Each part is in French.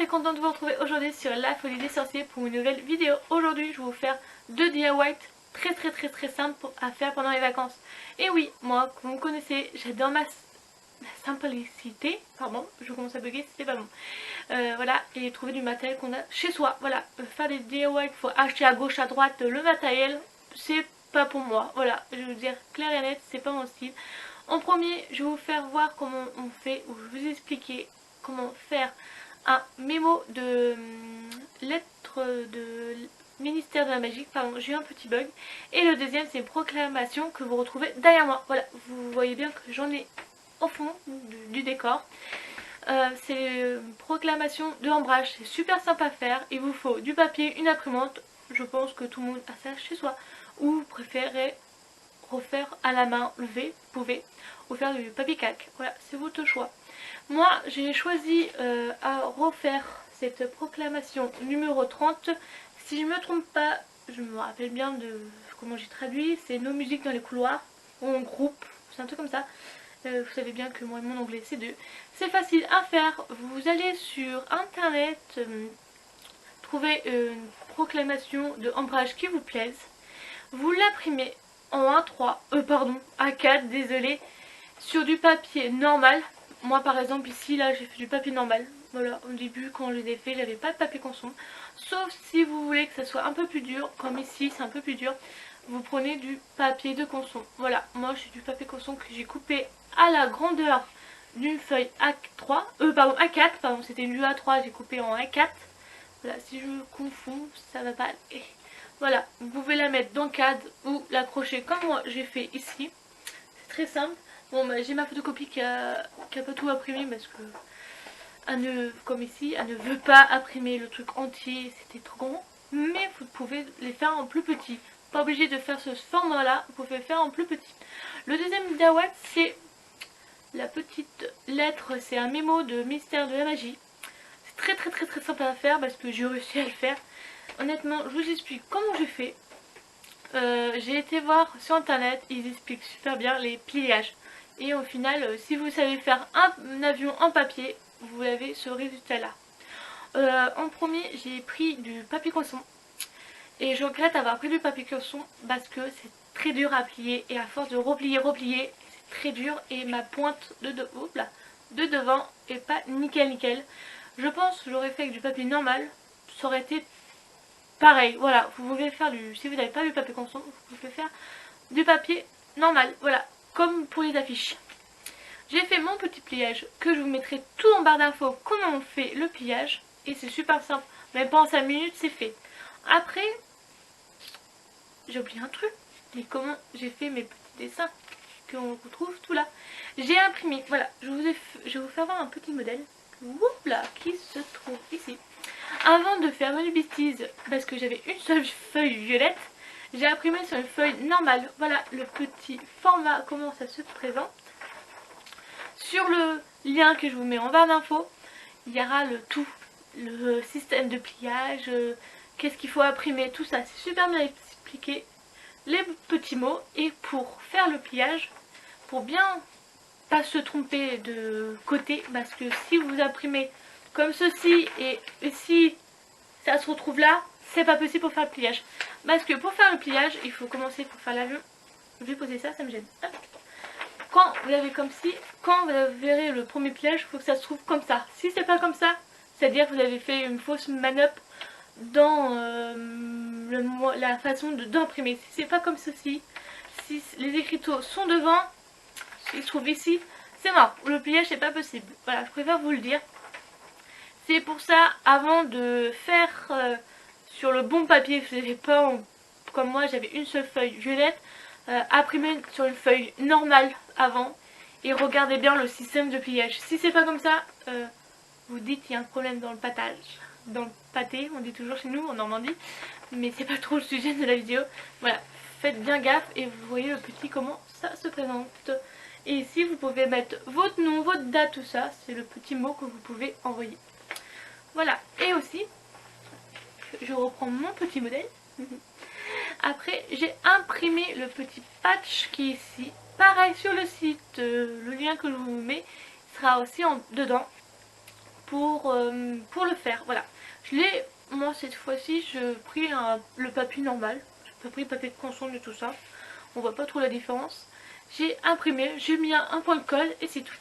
très contente de vous retrouver aujourd'hui sur La Folie des Sorciers pour une nouvelle vidéo. Aujourd'hui je vais vous faire 2 DIY très simples à faire pendant les vacances. Et oui, moi comme vous me connaissez, j'adore ma simplicité. Pardon, je commence à bugger, c'était pas bon. Voilà, et trouver du matériel qu'on a chez soi. Voilà, faire des DIY, il faut acheter à gauche à droite le matériel, c'est pas pour moi. Voilà, je vais vous dire clair et net, c'est pas mon style. En premier, je vais vous faire voir comment on fait, ou je vais vous expliquer comment faire un mémo de lettre de ministère de la magie. Pardon, j'ai eu un petit bug. Et le deuxième, c'est une proclamation que vous retrouvez derrière moi. Voilà, vous voyez bien que j'en ai au fond du décor. C'est une proclamation de Ambrage, c'est super simple à faire. Il vous faut du papier, une imprimante. Je pense que tout le monde a ça chez soi. Ou vous préférez refaire à la main levée, vous pouvez, ou faire du papier calque. Voilà, c'est votre choix. Moi, j'ai choisi à refaire cette proclamation numéro 30. Si je ne me trompe pas, je me rappelle bien de comment j'ai traduit, c'est nos musiques dans les couloirs, ou en groupe, c'est un truc comme ça. Vous savez bien que moi et mon anglais c'est deux. C'est facile à faire, vous allez sur internet, trouver une proclamation de Ambrage qui vous plaise, vous l'imprimez en A4, désolé, sur du papier normal. Moi par exemple ici là j'ai fait du papier normal. Voilà, au début quand je les ai fait j'avais pas de papier canson. Sauf si vous voulez que ça soit un peu plus dur, comme ici c'est un peu plus dur, vous prenez du papier de canson. Voilà, moi j'ai du papier canson que j'ai coupé à la grandeur d'une feuille A4, pardon, c'était une A3, j'ai coupé en A4. Voilà, si je confonds, ça va pas aller. Voilà, vous pouvez la mettre dans le cadre ou l'accrocher comme moi j'ai fait ici. C'est très simple. Bon, bah, j'ai ma photocopie qui a pas tout imprimé parce que comme ici, elle ne veut pas imprimer le truc entier, c'était trop grand. Mais vous pouvez les faire en plus petit. Pas obligé de faire ce format là, vous pouvez le faire en plus petit. Le deuxième DIY, c'est la petite lettre, c'est un mémo de Mystère de la Magie. C'est très simple à faire parce que j'ai réussi à le faire. Honnêtement, je vous explique comment je fais. J'ai été voir sur internet, ils expliquent super bien les pliages. Et au final, si vous savez faire un avion en papier, vous avez ce résultat là. En premier, j'ai pris du papier canson. Et je regrette d'avoir pris du papier canson parce que c'est très dur à plier. Et à force de replier, c'est très dur. Et ma pointe de devant est pas nickel. Je pense que j'aurais fait avec du papier normal. Ça aurait été pareil. Voilà, vous pouvez faire si vous n'avez pas du papier canson, vous pouvez faire du papier normal. Voilà, comme pour les affiches. J'ai fait mon petit pliage que je vous mettrai tout en barre d'infos comment on fait le pliage. Et c'est super simple, même pas en 5 minutes c'est fait. Après, j'ai oublié un truc. Mais comment j'ai fait mes petits dessins qu'on retrouve tout là. J'ai imprimé, voilà, je vais vous faire voir un petit modèle. Là, qui se trouve ici. Avant de faire une bêtise, parce que j'avais une seule feuille violette, j'ai imprimé sur une feuille normale. Voilà le petit format, comment ça se présente. Sur le lien que je vous mets en barre d'infos, il y aura le système de pliage, qu'est-ce qu'il faut imprimer, tout ça. C'est super bien expliqué, les petits mots. Et pour faire le pliage, pour bien pas se tromper de côté, parce que si vous imprimez comme ceci et si ça se retrouve là, c'est pas possible pour faire le pliage. Parce que pour faire le pliage, il faut commencer pour faire l'avion. Je vais poser ça, ça me gêne. Hop. Quand vous avez comme si, quand vous verrez le premier pliage, il faut que ça se trouve comme ça. Si c'est pas comme ça, c'est-à-dire que vous avez fait une fausse manip dans la façon d'imprimer. Si c'est pas comme ceci, si les écriteaux sont devant, s'ils se trouvent ici, c'est mort. Le pliage c'est pas possible. Voilà, je préfère vous le dire. C'est pour ça, avant de faire sur le bon papier, vous n'avez pas, comme moi j'avais une seule feuille violette, imprimez sur une feuille normale avant et regardez bien le système de pliage. Si c'est pas comme ça, vous dites qu'il y a un problème dans le pâtage, dans le pâté, on dit toujours chez nous en Normandie, mais c'est pas trop le sujet de la vidéo. Voilà, faites bien gaffe et vous voyez le petit comment ça se présente. Et ici vous pouvez mettre votre nom, votre date, tout ça, c'est le petit mot que vous pouvez envoyer. Voilà, et aussi, je reprends mon petit modèle. Après, j'ai imprimé le petit patch qui est ici. Pareil sur le site, le lien que je vous mets sera aussi dedans. pour le faire. Voilà, je l'ai, moi cette fois-ci, je pris le papier normal, j'ai pas pris le papier de conson et tout ça, on voit pas trop la différence. J'ai imprimé, j'ai mis un point de colle et c'est tout.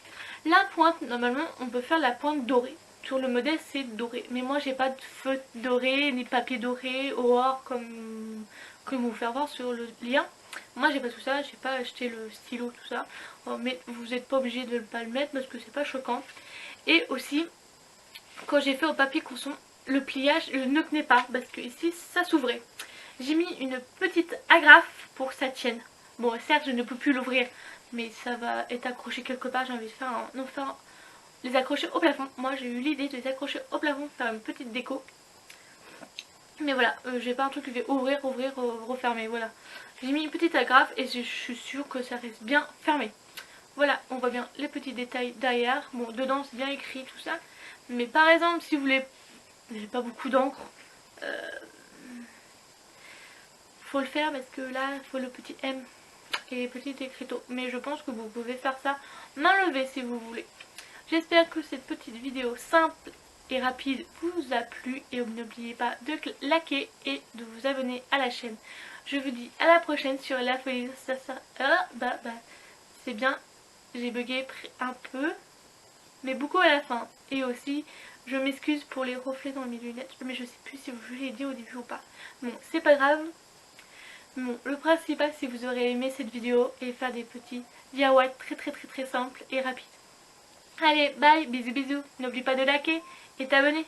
La pointe, normalement on peut faire la pointe dorée. Sur le modèle c'est doré, mais moi j'ai pas de feutre doré ni de papier doré au or comme vous faire voir sur le lien. Moi j'ai pas tout ça, j'ai pas acheté le stylo tout ça, mais vous n'êtes pas obligé de ne pas le mettre parce que c'est pas choquant. Et aussi quand j'ai fait au papier conson, le pliage je ne tenais pas parce que ici ça s'ouvrait. J'ai mis une petite agrafe pour que ça tienne. Bon certes je ne peux plus l'ouvrir, mais ça va être accroché quelque part, j'ai envie de faire les accrocher au plafond. Moi j'ai eu l'idée de les accrocher au plafond, faire une petite déco. Mais voilà, j'ai pas un truc qui fait ouvrir, refermer, voilà. J'ai mis une petite agrafe et je suis sûre que ça reste bien fermé. Voilà, on voit bien les petits détails derrière. Bon, dedans c'est bien écrit tout ça. Mais par exemple, si vous voulez, j'ai pas beaucoup d'encre, faut le faire parce que là, il faut le petit M et petit écriteau. Mais je pense que vous pouvez faire ça main levée si vous voulez. J'espère que cette petite vidéo simple et rapide vous a plu et n'oubliez pas de liker et de vous abonner à la chaîne. Je vous dis à la prochaine sur la folie. C'est bien, j'ai bugué un peu, mais beaucoup à la fin. Et aussi, je m'excuse pour les reflets dans mes lunettes, mais je sais plus si je l'ai dit au début ou pas. Bon, c'est pas grave. Bon, le principal c'est que vous aurez aimé cette vidéo et faire des petits DIY très simples et rapides. Allez, bye, bisous bisous, n'oublie pas de liker et t'abonner.